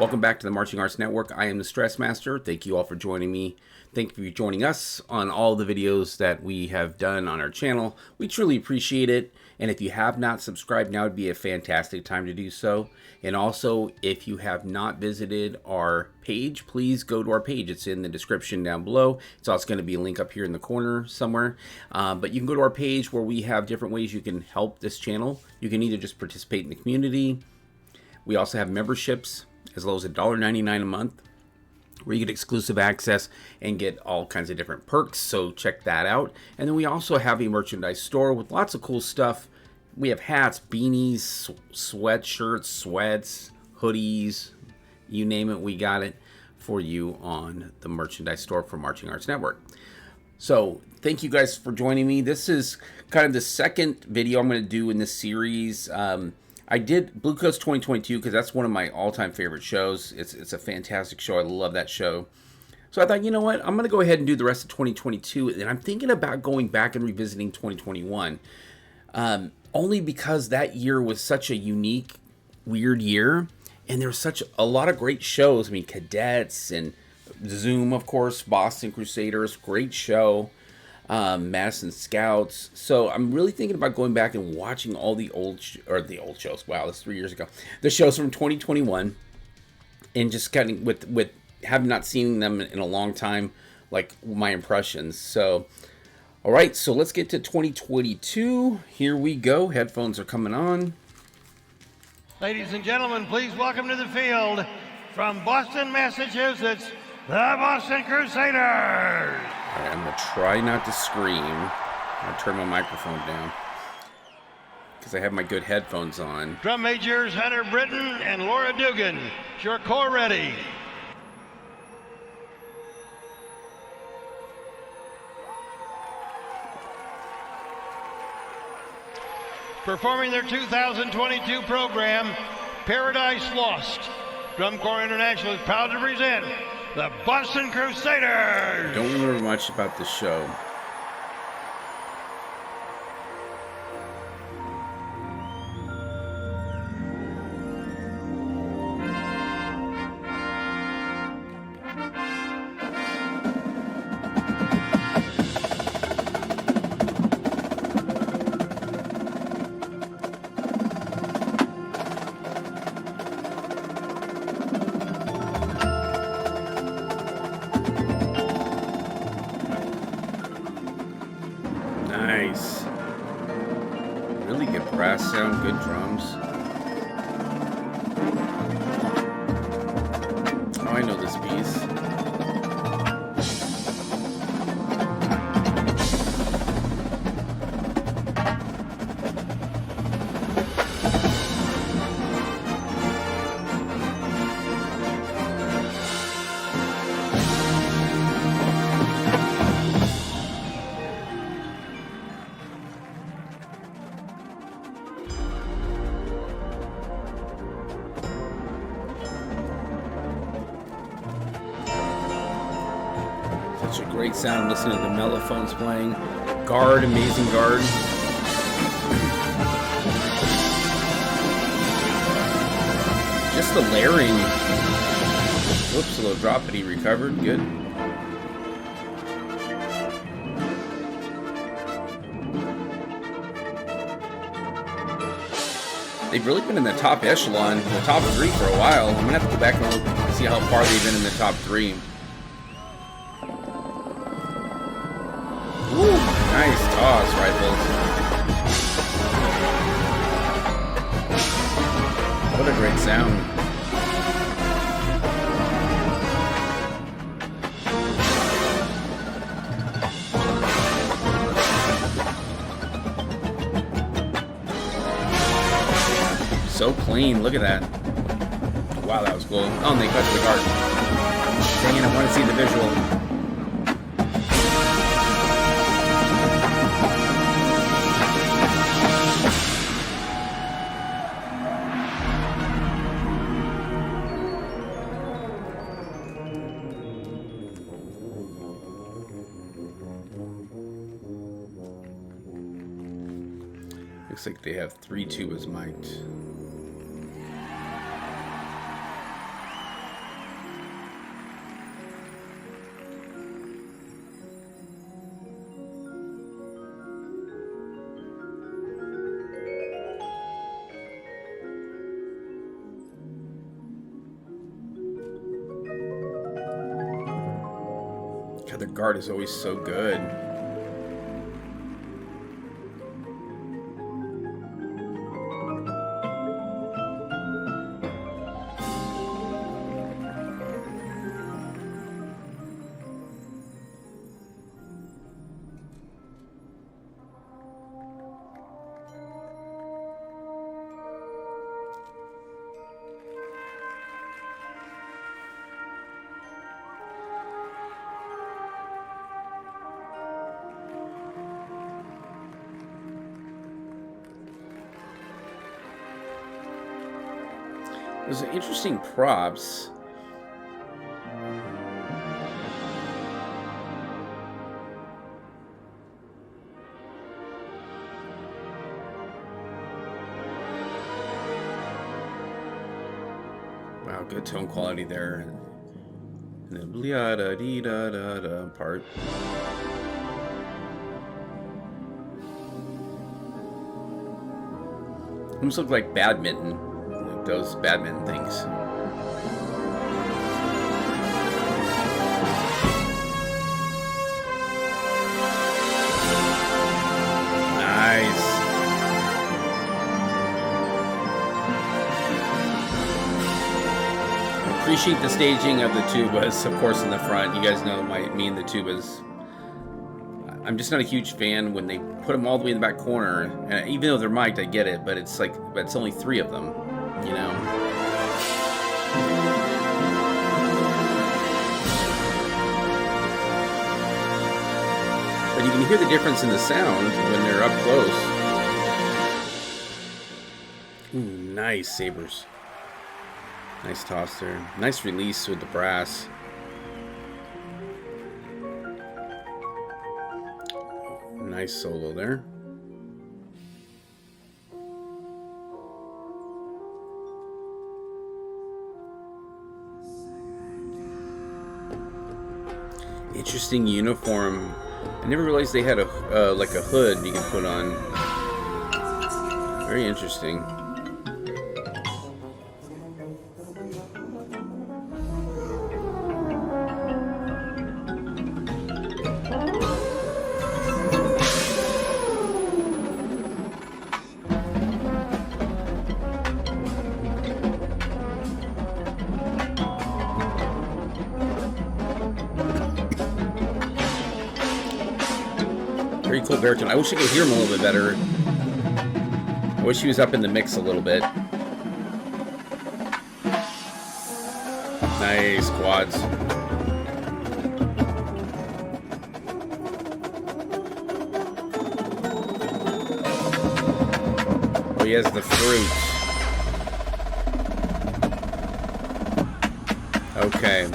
Welcome back to the Marching Arts Network. I am the Stress Master. Thank you all for joining me. Thank you for joining us on all the videos that we have done on our channel. We truly appreciate it. And if you have not subscribed, now would be a fantastic time to do so. And also, if you have not visited our page, please go to our page. It's in the description down below. It's also going to be a link up here in the corner somewhere. But you can go to our page where we have different ways you can help this channel. You can either just participate in the community. We also have memberships as low as $1.99 a month, where you get exclusive access and get all kinds of different perks, so check that out. And then we also have a merchandise store with lots of cool stuff. We have hats, beanies, sweatshirts, sweats, hoodies, you name it, we got it for you on the merchandise store for Marching Arts Network. So thank you guys for joining me. This is kind of the second video I'm going to do in this series. I did Blue Coats 2022 because that's one of my all-time favorite shows. It's a fantastic show. I love that show. So I thought, you know what? I'm going to go ahead and do the rest of 2022. And I'm thinking about going back and revisiting 2021. Only because that year was such a unique, weird year. And there was such a lot of great shows. I mean, Cadets and Zoom, of course, Boston Crusaders, great show. Madison Scouts. So I'm really thinking about going back and watching all the old shows. Wow, that's 3 years ago. The shows from 2021, and just kind of with having not seen them in a long time, like my impressions. So, all right, so let's get to 2022. Here we go. Headphones are coming on. Ladies and gentlemen, please welcome to the field from Boston, Massachusetts, the Boston Crusaders. All right, I'm going to try not to scream. I'm going to turn my microphone down because I have my good headphones on. Drum majors Hunter Britton and Laura Dugan. Is your corps ready? Performing their 2022 program, Paradise Lost. Drum Corps International is proud to present the Boston Crusaders. Don't remember much about the show. Nice. Really good brass sound, good drums. Oh, I know this piece. Such a great sound listening to the mellophones playing. Guard, amazing guard. Just the layering. Whoops, a little drop, but he recovered. Good. They've really been in the top echelon, the top three for a while. I'm going to have to go back and look and see how far they've been in the top three. Ooh, nice toss, rifles. What a great sound. So clean, look at that. Wow, that was cool. Oh, and they cut to the guard. Dang it, I want to see the visual. Looks like they have 3 tubas mic'd. the guard is always so good. Those are interesting props. Wow, good tone quality there. And the blia-da-dee-da-da-da part. Almost look like badminton. Those badminton things. Nice. Appreciate the staging of the tubas, of course, in the front. You guys know me and the tubas. I'm just not a huge fan when they put them all the way in the back corner. And even though they're mic'd, I get it, but it's like, it's only 3 of them. You know, but you can hear the difference in the sound when they're up close. Ooh, nice sabers. Nice toss there. Nice release with the brass. Nice solo there. Interesting uniform. I never realized they had a like a hood you can put on. Very interesting. Very cool baritone. I wish I could hear him a little bit better. I wish he was up in the mix a little bit. Nice quads. Oh, he has the fruit. Okay.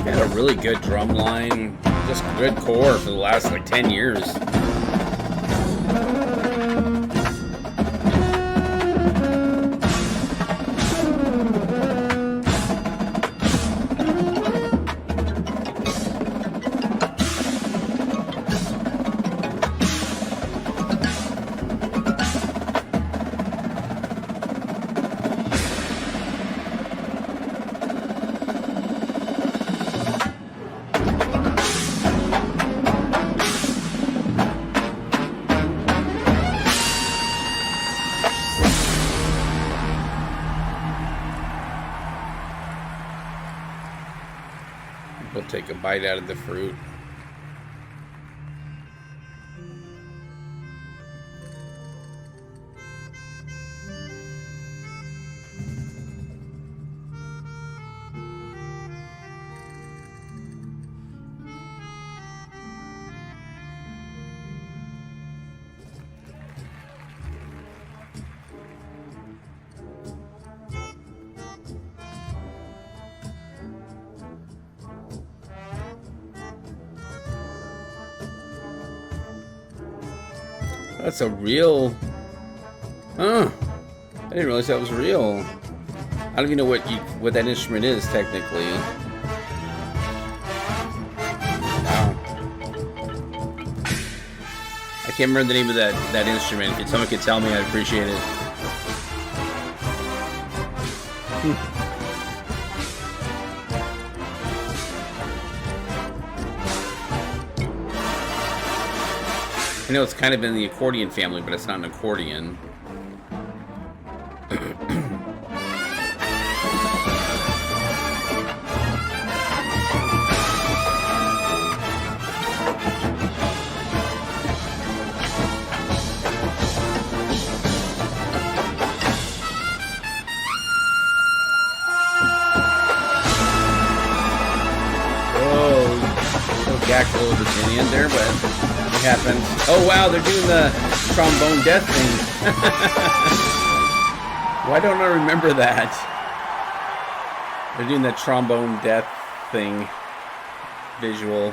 Had a really good drum line, just good core for the last like 10 years. We'll take a bite out of the fruit. That's a real... Huh. I didn't realize that was real. I don't even know what that instrument is, technically. Wow. I can't remember the name of that instrument. If someone could tell me, I'd appreciate it. I know it's kind of in the accordion family, but it's not an accordion. Jack's a little Virginian there, but it happens. Oh wow, they're doing the trombone death thing. Why don't I remember that? They're doing the trombone death thing visual.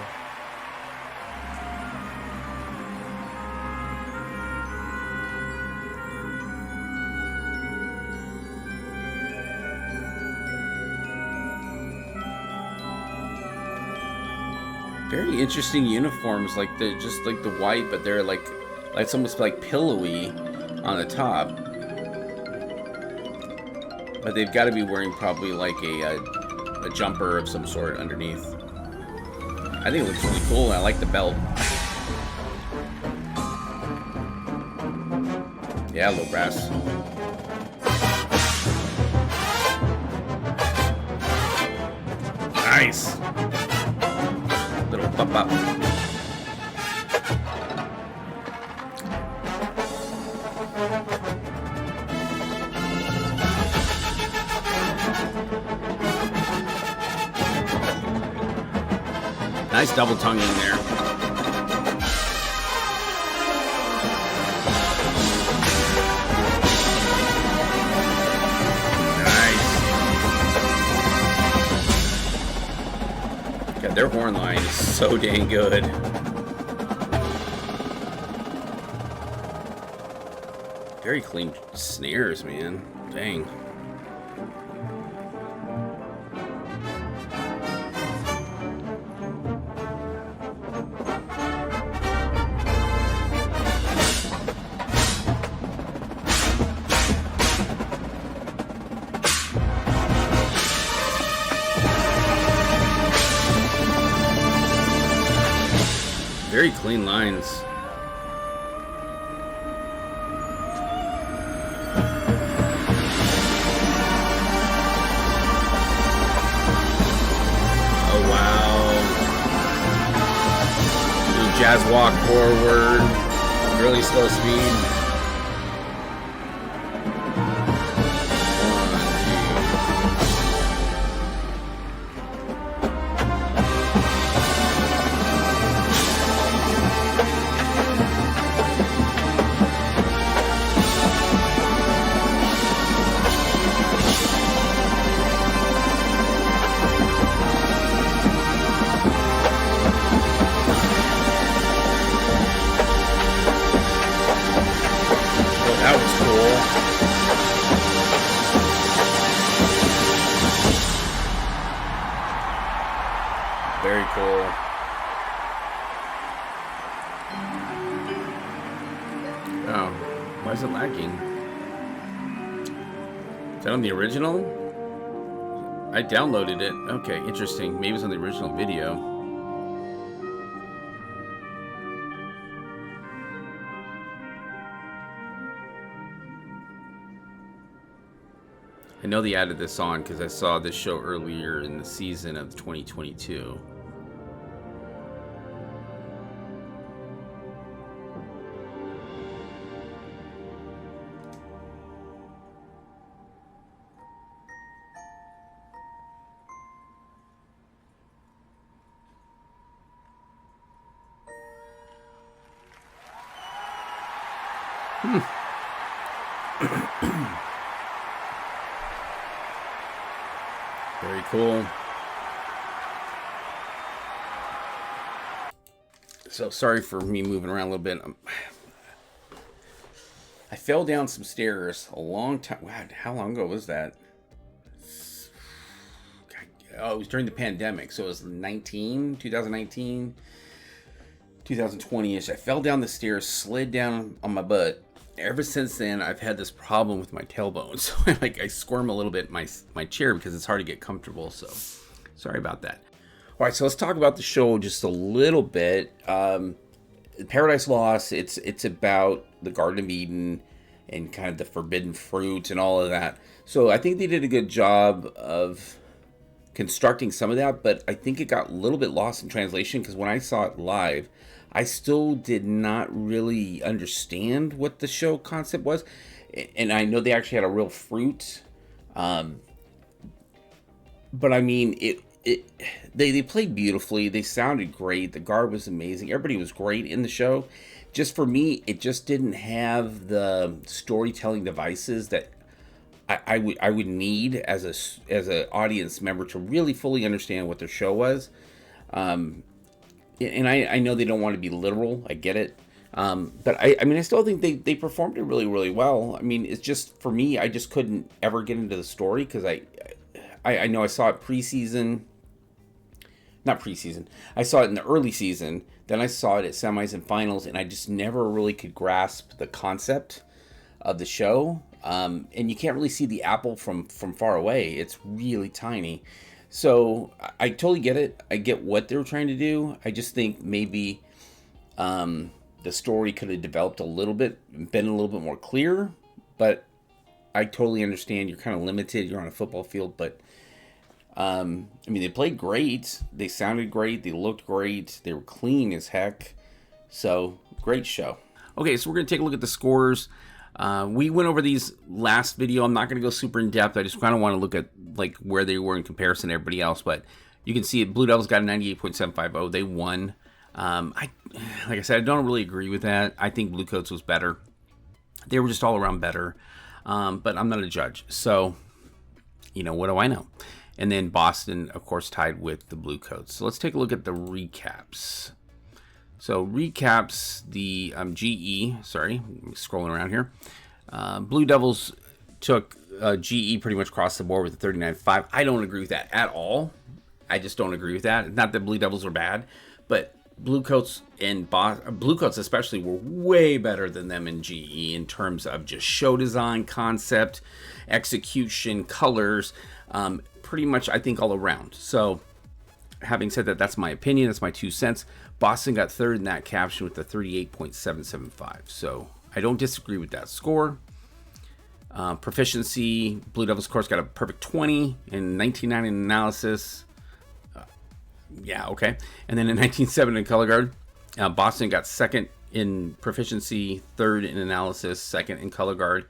Very interesting uniforms, like the just like the white, but they're like it's almost like pillowy on the top. But they've got to be wearing probably like a jumper of some sort underneath. I think it looks really cool. I like the belt. Yeah, low brass. Nice. Little pop up. Nice double tonguing there. Their horn line is so dang good. Very clean snares, man. Dang. Very clean lines. Oh wow. Little jazz walk forward. Really slow speed. That was cool. Very cool. Oh, why is it lagging? Is that on the original? I downloaded it. Okay, interesting. Maybe it's on the original video. I know they added this on because I saw this show earlier in the season of 2022. Very cool. So sorry for me moving around a little bit. I fell down some stairs a long time. Wow, how long ago was that? Oh, it was during the pandemic. So it was 2019, 2020-ish. I fell down the stairs, slid down on my butt, ever since then, I've had this problem with my tailbone. So I squirm a little bit in my chair because it's hard to get comfortable. So sorry about that. All right, so let's talk about the show just a little bit. Paradise Lost, it's about the Garden of Eden and kind of the forbidden fruit and all of that. So I think they did a good job of constructing some of that, but I think it got a little bit lost in translation because when I saw it live, I still did not really understand what the show concept was. And I know they actually had a real fruit. But I mean, they played beautifully. They sounded great. The guard was amazing. Everybody was great in the show. Just for me, it just didn't have the storytelling devices that I would need as a audience member to really fully understand what their show was. And I know they don't want to be literal. I get it. But I mean, I still think they performed it really, really well. I mean, it's just, for me, I just couldn't ever get into the story because I know I saw it not preseason. I saw it in the early season. Then I saw it at semis and finals, and I just never really could grasp the concept of the show. And you can't really see the apple from far away. It's really tiny. So I totally get it. I get what they were trying to do. I just think maybe the story could have developed a little bit, been a little bit more clear. But I totally understand you're kind of limited. You're on a football field, but I mean, they played great. They sounded great. They looked great. They were clean as heck. So, great show. Okay, so we're going to take a look at the scores. We went over these last video. I'm not going to go super in depth. I just kind of want to look at like where they were in comparison to everybody else. But you can see it. Blue Devils got a 98.750. They won. Like I said, I don't really agree with that. I think Blue Coats was better. They were just all around better. But I'm not a judge. So, what do I know? And then Boston, of course, tied with the Blue Coats. So let's take a look at the recaps. So recaps, the GE, sorry, I'm scrolling around here. Blue Devils took GE pretty much across the board with a 39.5. I don't agree with that at all. I just don't agree with that. Not that Blue Devils are bad, but Blue Coats and Blue Coats especially were way better than them in GE in terms of just show design, concept, execution, colors. Pretty much, I think, all around. So, having said that, that's my opinion. That's my 2 cents. Boston got third in that caption with a 38.775. So, I don't disagree with that score. Proficiency, Blue Devils, of course, got a perfect 20 in 1990 in analysis. Yeah, okay. And then in 1970 in color guard, Boston got second in proficiency, third in analysis, second in color guard.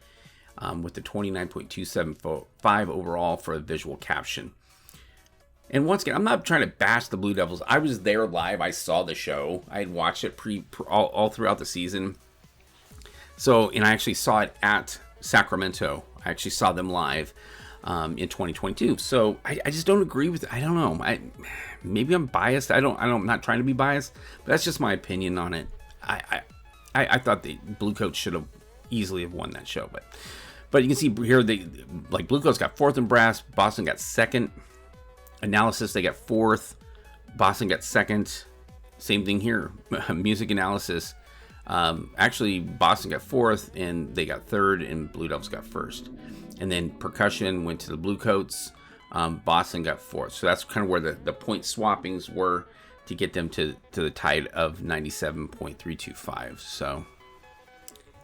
With the 29.275 overall for a visual caption. And once again, I'm not trying to bash the Blue Devils. I was there live. I saw the show. I had watched it all throughout the season. So, and I actually saw it at Sacramento. I actually saw them live in 2022. So I just don't agree with it. I don't know. Maybe I'm biased. I'm not trying to be biased, but that's just my opinion on it. I thought the Blue Coats should have easily have won that show, but you can see here, Blue Coats got fourth in brass, Boston got second. Analysis, they got fourth, Boston got second. Same thing here, music analysis. Actually, Boston got fourth, and they got third, and Blue Devils got first. And then percussion went to the Blue Coats. Boston got fourth. So that's kind of where the point swappings were to get them to the tide of 97.325. So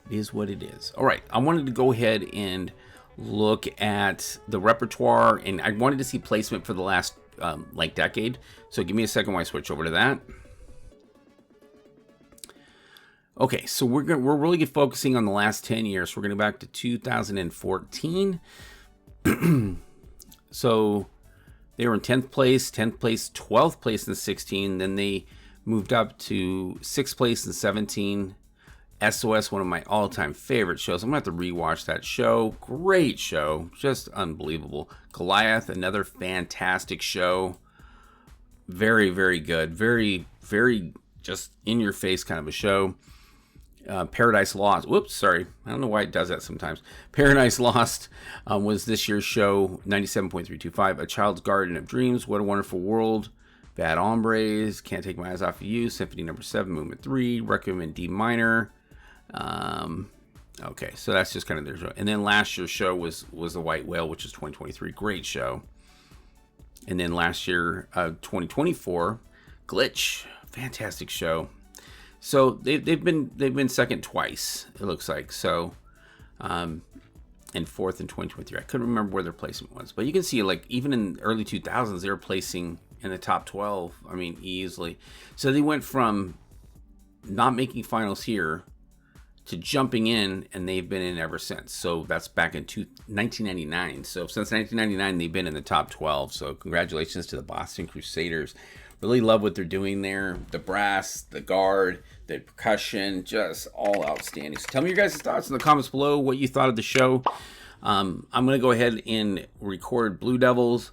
it is what it is. All right, I wanted to go ahead and look at the repertoire, and I wanted to see placement for the last decade. So give me a second while I switch over to that. Okay, so we're really focusing on the last 10 years. We're going to go back to 2014. So they were in 10th place, 12th place in 16. Then they moved up to 6th place in 17. SOS, one of my all-time favorite shows. I'm going to have to rewatch that show. Great show. Just unbelievable. Goliath, another fantastic show. Very, very good. Very, very just in-your-face kind of a show. Paradise Lost. Whoops, sorry. I don't know why it does that sometimes. Paradise Lost was this year's show, 97.325. A Child's Garden of Dreams. What a Wonderful World. Bad Hombres. Can't Take My Eyes Off of You. Symphony No. 7, Movement 3. Requiem in D minor. Okay, so that's just kind of their show. And then last year's show was the White Whale, which is 2023. Great show. And then last year, 2024, Glitch, fantastic show. So they've been second twice, it looks like. So, and fourth in 2023. I couldn't remember where their placement was, but you can see like even in early 2000s, they were placing in the top 12. I mean, easily. So they went from not making finals here to jumping in, and they've been in ever since. So that's back in 1999. So since 1999, they've been in the top 12. So congratulations to the Boston Crusaders. Really love what they're doing there. The brass, the guard, the percussion, just all outstanding. So tell me your guys' thoughts in the comments below, what you thought of the show. I'm going to go ahead and record Blue Devils.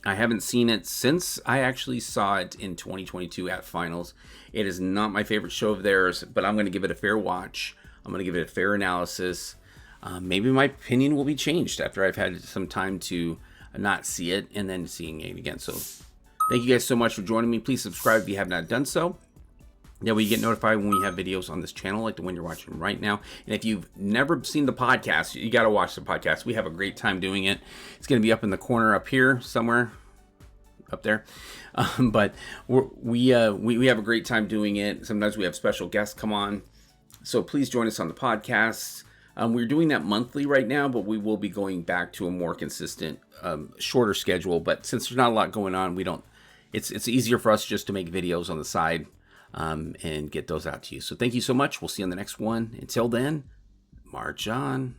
I haven't seen it since I actually saw it in 2022 at finals. It is not my favorite show of theirs, but I'm going to give it a fair watch. I'm going to give it a fair analysis. Maybe my opinion will be changed after I've had some time to not see it and then seeing it again. So thank you guys so much for joining me. Please subscribe if you have not done so. That way you get notified when we have videos on this channel, like the one you're watching right now. And if you've never seen the podcast, you got to watch the podcast. We have a great time doing it. It's going to be up in the corner up here somewhere. Up there, but we have a great time doing it. Sometimes we have special guests come on, so please join us on the podcast. We're doing that monthly right now, but we will be going back to a more consistent, shorter schedule. But since there's not a lot going on, it's easier for us just to make videos on the side and get those out to you. So thank you so much. We'll see you on the next one. Until then, march on.